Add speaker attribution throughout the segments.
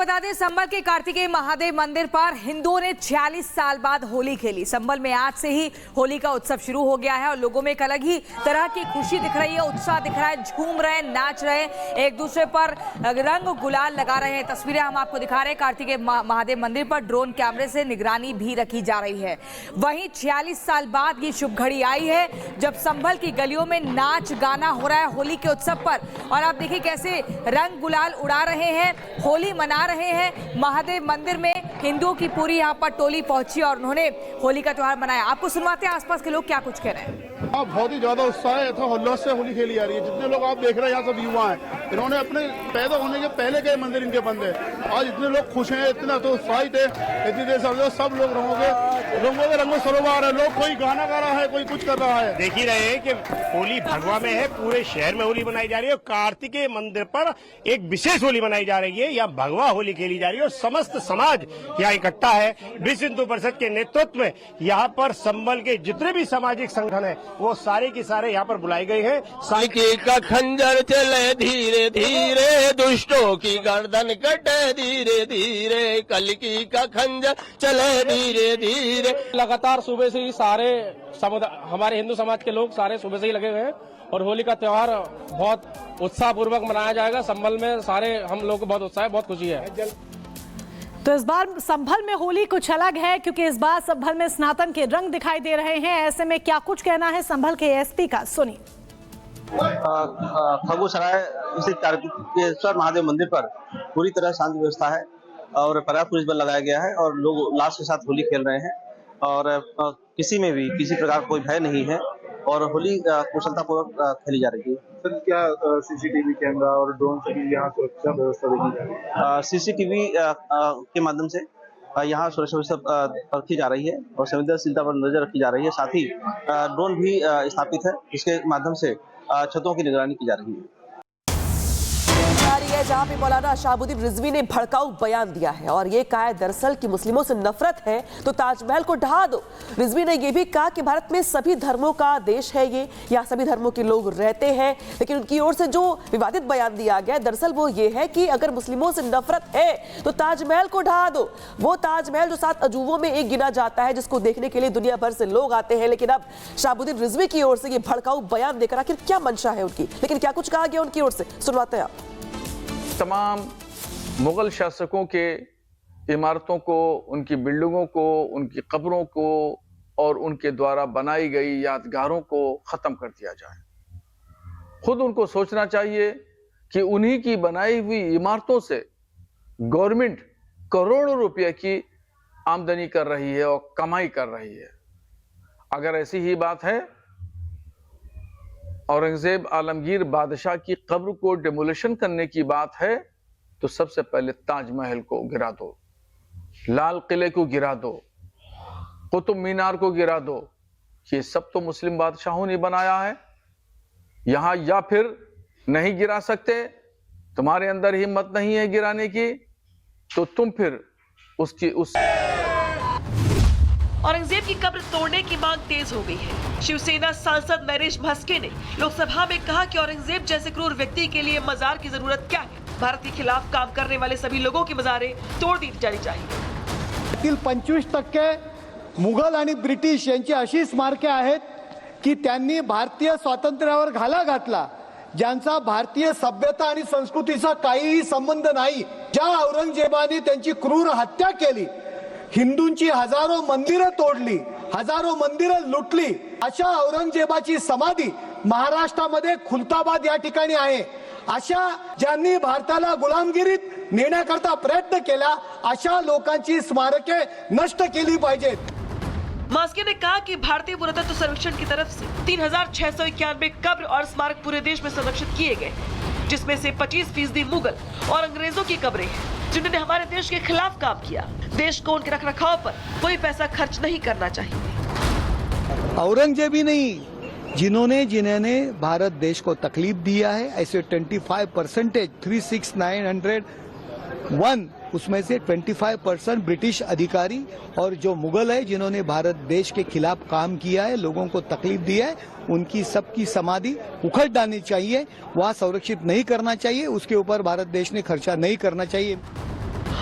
Speaker 1: बता दें, संभल के कार्तिकेय महादेव मंदिर पर हिंदुओं ने 46 साल बाद होली खेली। संभल में आज से ही होली का उत्सव शुरू हो गया है और लोगों में एक अलग ही तरह की खुशी दिख रही है, उत्साह दिख रहा है, झूम रहे हैं, नाच रहे हैं, एक दूसरे पर रंग गुलाल लगा रहे हैं। तस्वीरें हम आपको दिखा रहे हैं। कार्तिकेय महादेव मंदिर पर ड्रोन कैमरे से निगरानी भी रखी जा रही है। वहीं 46 साल बाद ये शुभ घड़ी आई है जब संभल की गलियों में नाच गाना हो रहा है होली के उत्सव पर। और आप देखिए कैसे रंग गुलाल उड़ा रहे हैं, होली मना रहे हैं। महादेव मंदिर में हिंदुओं की पूरी यहाँ पर टोली पहुंची और उन्होंने होली का त्योहार मनाया। आपको सुनवाते हैं आसपास के लोग क्या कुछ कह रहे हैं।
Speaker 2: बहुत ही ज्यादा उत्साह है तथा उल्लास से होली खेली जा रही है। जितने लोग आप देख रहे हैं यहाँ सब युवा हैं, इन्होंने अपने पैदा होने के पहले के मंदिर इनके बंद है। आज इतने लोग खुश हैं, इतना तो उत्साहित है, इतनी देर समझो सब लोग रंगों के रंगों सरोवर है। लोग कोई गाना गा रहा है, कोई कुछ कर रहा है।
Speaker 3: देख ही रहे हैं कि होली भगवा में है, पूरे शहर में होली मनाई जा रही है और कार्तिकेय मंदिर पर एक विशेष होली मनाई जा रही है। यहाँ भगवा होली खेली जा रही है और समस्त समाज यहाँ इकट्ठा है। विश्व हिंदू परिषद के नेतृत्व में यहाँ पर संभल के जितने भी सामाजिक संगठन है वो सारे के सारे यहाँ पर बुलाए गए हैं।
Speaker 4: साइकिल का खंजर चले धीरे धीरे, दुष्टों की गर्दन कटे धीरे धीरे, कलकी का खंजर चले धीरे धीरे।
Speaker 5: लगातार सुबह से ही सारे हमारे हिंदू समाज के लोग सारे सुबह से ही लगे हुए हैं और होली का त्योहार बहुत उत्साह पूर्वक मनाया जाएगा। संभल में सारे हम लोग को बहुत उत्साह है, बहुत खुशी है।
Speaker 6: तो इस बार संभल में होली कुछ अलग है क्योंकि इस बार संभल में सनातन के रंग दिखाई दे रहे हैं। ऐसे में क्या कुछ कहना है संभल के एसपी का, सुनिए।
Speaker 7: खगोसराय स्थित कार्तिकेश्वर महादेव मंदिर पर पूरी तरह शांति व्यवस्था है और पर्याप्त पुलिस बल लगाया गया है और लोग उल्लास के साथ होली खेल रहे हैं और किसी में भी किसी प्रकार कोई भय नहीं है और होली कुशलतापूर्वक खेली जा रही है।
Speaker 2: सर, क्या सीसीटीवी कैमरा और ड्रोन से भी यहाँ सुरक्षा व्यवस्था देखी जा रही है?
Speaker 7: सीसीटीवी के माध्यम से यहाँ सुरक्षा व्यवस्था रखी जा रही है और संवेदनशीलता पर नजर रखी जा रही है। साथ ही ड्रोन भी स्थापित है, इसके माध्यम से छतों की निगरानी की जा रही है।
Speaker 8: जहां पे मौलाना शहाबुद्दीन रिजवी ने भड़काऊ बयान दिया है और ये कहा है दरअसल कि मुस्लिमों से नफरत है तो ताजमहल को ढहा दो। रिजवी ने यह भी कहा कि भारत में सभी धर्मों का देश है, ये यहाँ सभी धर्मों के लोग रहते हैं। लेकिन उनकी ओर से जो विवादित बयान दिया गया दरअसल वो ये है कि अगर मुस्लिमों से नफरत है तो ताजमहल को ढहा दो। वो ताजमहल जो 7 अजूबों में एक गिना जाता है, जिसको देखने के लिए दुनिया भर से लोग आते हैं। लेकिन अब शहाबुद्दीन रिजवी की ओर से ये भड़काऊ बयान देकर आखिर क्या मंशा है उनकी, लेकिन क्या कुछ कहा गया उनकी ओर से, सुनवाते हैं आप।
Speaker 9: तमाम मुगल शासकों के इमारतों को, उनकी बिल्डिंगों को, उनकी कब्रों को और उनके द्वारा बनाई गई यादगारों को ख़त्म कर दिया जाए। खुद उनको सोचना चाहिए कि उन्हीं की बनाई हुई इमारतों से गवर्नमेंट करोड़ों रुपए की आमदनी कर रही है और कमाई कर रही है। अगर ऐसी ही बात है, औरंगजेब आलमगीर बादशाह की कब्र को डिमोलिशन करने की बात है, तो सबसे पहले ताजमहल को गिरा दो, लाल किले को गिरा दो, कुतुब मीनार को गिरा दो। ये सब तो मुस्लिम बादशाहों ने बनाया है। यहां या फिर नहीं गिरा सकते, तुम्हारे अंदर हिम्मत नहीं है गिराने की, तो तुम फिर उस
Speaker 10: औरंगजेब की कब्र तोड़ने की मांग तेज हो गई है। शिवसेना सांसद नरेश भस्के ने लोकसभा में कहा कि औरंगजेब जैसे क्रूर व्यक्ति के लिए मजार की जरूरत क्या है। भारत के खिलाफ काम करने वाले सभी लोगों की मजारें तोड़ दी जानी चाहिए।
Speaker 11: 25% मुघल आणि ब्रिटिश यांची अशी स्मारके आहेत की त्यांनी भारतीय स्वातंत्र्यावर घाला घातला, ज्यांचा भारतीय सभ्यता आणि संस्कृतीचा काहीही संबंध नाही। ज्या औरंगजेबाने त्यांची क्रूर हत्या केली, हिंदूंची हजारो मंदिरं तोडली, हजारो मंदिरं लुटली, अशा औरंगजेबाची समाधी महाराष्ट्रामध्ये खुलताबाद या ठिकाणी आहे। अशा ज्यांनी भारताला गुलामगिरीत नेण्याकरता प्रयत्न केला, अशा लोकांची स्मारके नष्ट केली पाहिजेत।
Speaker 10: मास्के ने कहा कि भारतीय पुरातत्व सर्वेक्षण की तरफ से 3691 कब्र और स्मारक पूरे देश में संरक्षित किए गए, जिसमें से 25% मुगल और अंग्रेजों की कब्रें हैं जिन्होंने हमारे देश के खिलाफ काम किया। देश को उनके रखरखाव पर कोई पैसा खर्च नहीं करना चाहिए।
Speaker 11: औरंगजेब ही नहीं, जिन्होंने भारत देश को तकलीफ दिया है, ऐसे 25% 36901 उसमें से 25% ब्रिटिश अधिकारी और जो मुगल है जिन्होंने भारत देश के खिलाफ काम किया है, लोगों को तकलीफ दिया है, उनकी सबकी समाधि उखड़ डालनी चाहिए, वहाँ संरक्षित नहीं करना चाहिए, उसके ऊपर भारत देश ने खर्चा नहीं करना चाहिए।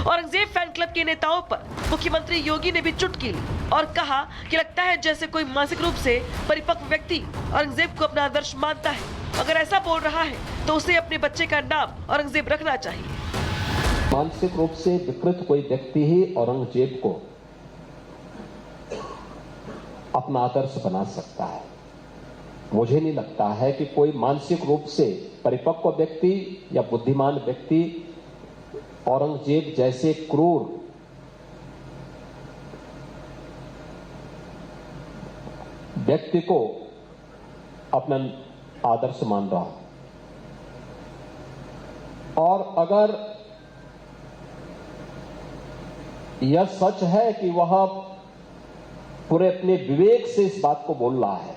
Speaker 10: औरंगजेब फैन क्लब के नेताओं पर मुख्यमंत्री योगी ने भी चुटकी ली और कहा कि लगता है जैसे कोई मानसिक रूप से परिपक्व व्यक्ति औरंगजेब को अपना आदर्श मानता है। अगर ऐसा बोल रहा है तो उसे अपने बच्चे का नाम औरंगजेब रखना चाहिए।
Speaker 12: मानसिक रूप से विकृत कोई व्यक्ति ही औरंगजेब को अपना आदर्श बना सकता है। मुझे नहीं लगता है कि कोई मानसिक रूप से परिपक्व व्यक्ति या बुद्धिमान व्यक्ति औरंगजेब जैसे क्रूर व्यक्ति को अपना आदर्श मान रहा हो। और अगर यह सच है कि वह पूरे अपने विवेक से इस बात को बोल रहा है,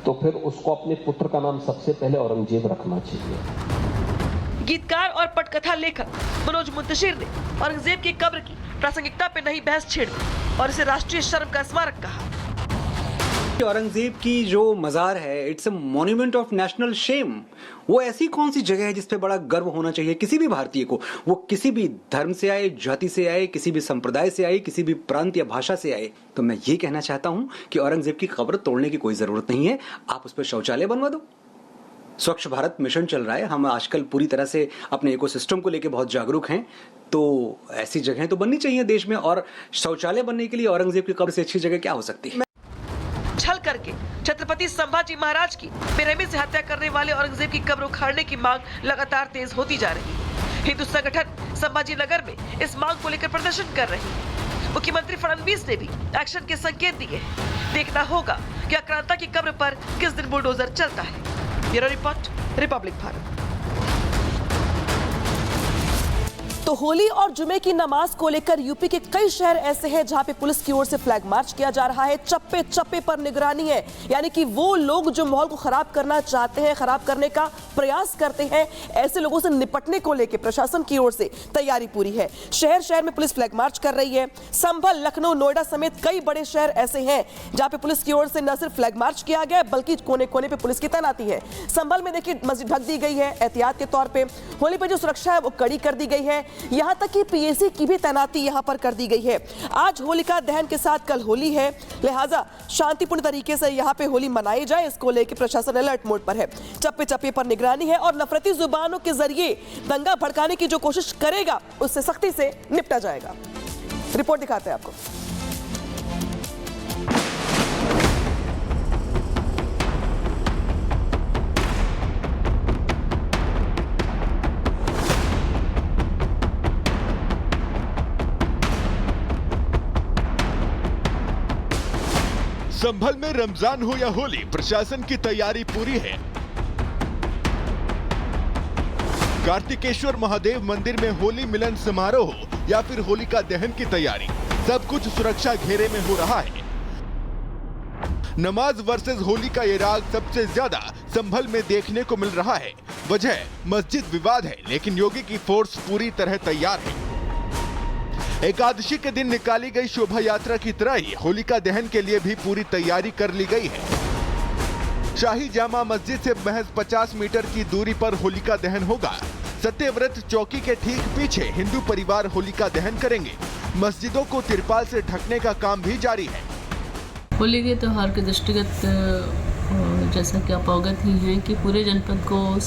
Speaker 12: तो फिर उसको अपने पुत्र का नाम सबसे पहले औरंगजेब रखना चाहिए।
Speaker 10: गीतकार और पटकथा लेखक मनोज मुंतशिर ने औरंगजेब की कब्र की प्रासंगिकता पे नहीं बहस छेड़ी और इसे राष्ट्रीय शर्म का स्मारक कहा।
Speaker 13: औरंगजेब की जो मजार है, it's a monument of national shame. वो ऐसी कौन सी जगह है जिस पे बड़ा गर्व होना चाहिए किसी भी भारतीय को, वो किसी भी धर्म से आए, जाति से आए, किसी भी संप्रदाय से आए, किसी भी प्रांत या भाषा से आए। तो मैं ये कहना चाहता हूं कि औरंगजेब की कब्र तोड़ने की कोई जरूरत नहीं है, आप उस पर शौचालय बनवा दो। स्वच्छ भारत मिशन चल रहा है, हम आजकल पूरी तरह से अपने इकोसिस्टम को लेकर बहुत जागरूक हैं, तो ऐसी जगह तो बननी चाहिए देश में। और शौचालय बनने के लिए औरंगजेब की कब्र से अच्छी जगह क्या हो सकती है?
Speaker 10: छल करके छत्रपति संभाजी महाराज की बेरहमी से हत्या करने वाले औरंगजेब की कब्र उखाड़ने की मांग लगातार तेज होती जा रही है। हिंदू संगठन संभाजी नगर में इस मांग को लेकर प्रदर्शन कर रही है। मुख्यमंत्री फडणवीस ने भी एक्शन के संकेत दिए हैं। देखना होगा कि आक्रांता की कब्र पर किस दिन बुलडोजर चलता है। Bureau report, Republic Bharat.
Speaker 8: तो होली और जुमे की नमाज को लेकर यूपी के कई शहर ऐसे हैं जहां पे पुलिस की ओर से फ्लैग मार्च किया जा रहा है। चप्पे चप्पे पर निगरानी है, यानी कि वो लोग जो माहौल को खराब करना चाहते हैं, खराब करने का प्रयास करते हैं, ऐसे लोगों से निपटने को लेकर प्रशासन की ओर से तैयारी पूरी है। शहर शहर में पुलिस फ्लैग मार्च कर रही है। संभल, लखनऊ, नोएडा समेत कई बड़े शहर ऐसे हैं जहां पे पुलिस की ओर से न सिर्फ फ्लैग मार्च किया गया है बल्कि कोने कोने पे पुलिस की तैनाती है। संभल में देखिए मस्जिद ढक दी गई है एहतियात के तौर पर। होली पर जो सुरक्षा है वो कड़ी कर दी गई है, यहां तक कि पीएसी की भी तैनाती यहां पर कर दी गई है। आज होलिका दहन के साथ कल होली है, लिहाजा शांतिपूर्ण तरीके से यहां पे होली मनाई जाए, इसको लेकर प्रशासन अलर्ट मोड पर है। चप्पे चप्पे पर निगरानी है और नफरती जुबानों के जरिए दंगा भड़काने की जो कोशिश करेगा उससे सख्ती से निपटा जाएगा। रिपोर्ट दिखाते हैं आपको।
Speaker 14: संभल में रमजान हो या होली, प्रशासन की तैयारी पूरी है। कार्तिकेश्वर महादेव मंदिर में होली मिलन समारोह या फिर होलिका दहन की तैयारी, सब कुछ सुरक्षा घेरे में हो रहा है। नमाज वर्सेस होली का ये राग सबसे ज्यादा संभल में देखने को मिल रहा है। वजह मस्जिद विवाद है, लेकिन योगी की फोर्स पूरी तरह तैयार है। एकादशी के दिन निकाली गई शोभा यात्रा की तरह ही होलिका दहन के लिए भी पूरी तैयारी कर ली गई है। शाही जामा मस्जिद से महज 50 मीटर की दूरी पर होलिका दहन होगा। सत्यव्रत चौकी के ठीक पीछे हिंदू परिवार होलिका दहन करेंगे। मस्जिदों को तिरपाल से ढकने का काम भी जारी है।
Speaker 15: होली के त्योहार के दृष्टिगत जैसा कि आप अवगत ही हैं कि पूरे जनपद को